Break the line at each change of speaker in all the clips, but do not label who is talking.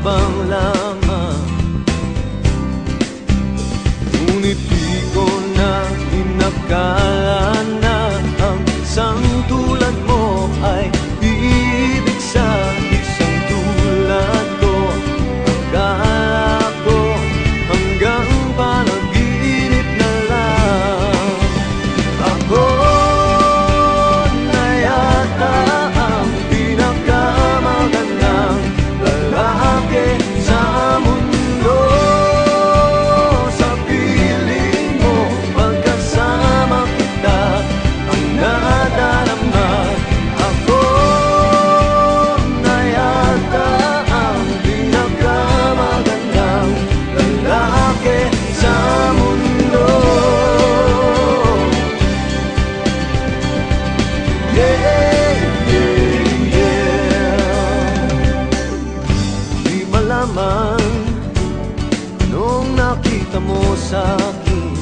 mayabang lamang. Ngunit di ko na inakala na ang isang tulad mo ay ibig sa isang tulad ko. Akala ko hanggang panaginip na lang. Ako na yata ang pinakamagandang lalaki sa mundo. Sa piling mo, pagkasama kita, ang nadarama. Ako na yata ang pinakamagandang lalaki sa mundo. Yeah, yeah, yeah. Di malaman anong nakita mo sa'kin.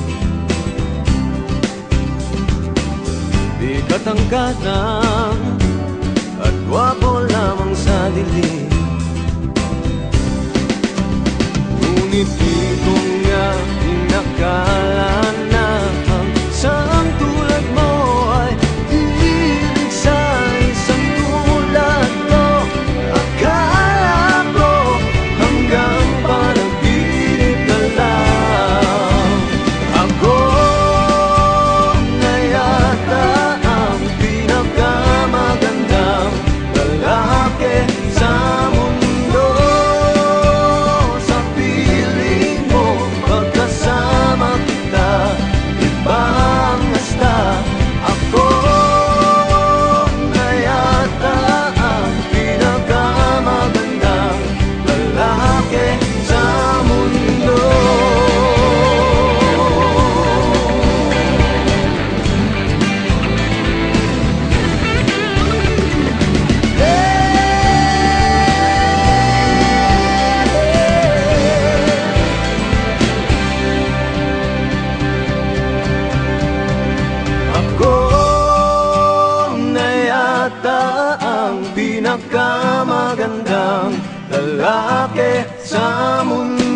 Di katangkadan at gwapo lamang sa dilim. Ngunit di ko nga inakala na ang isang tulad mo ay hilig sa isang tulad ko. Akala ko hanggang panaginip na lang. Ako na yata ang pinakamagandang lalaki sa mundo. Sa piling mo, pagkasama kita, iba ang hasta. Ako na yata ang pinakamagandang lalaki sa mundo. Ako na yata ang pinakamagandang lalaki sa mundo.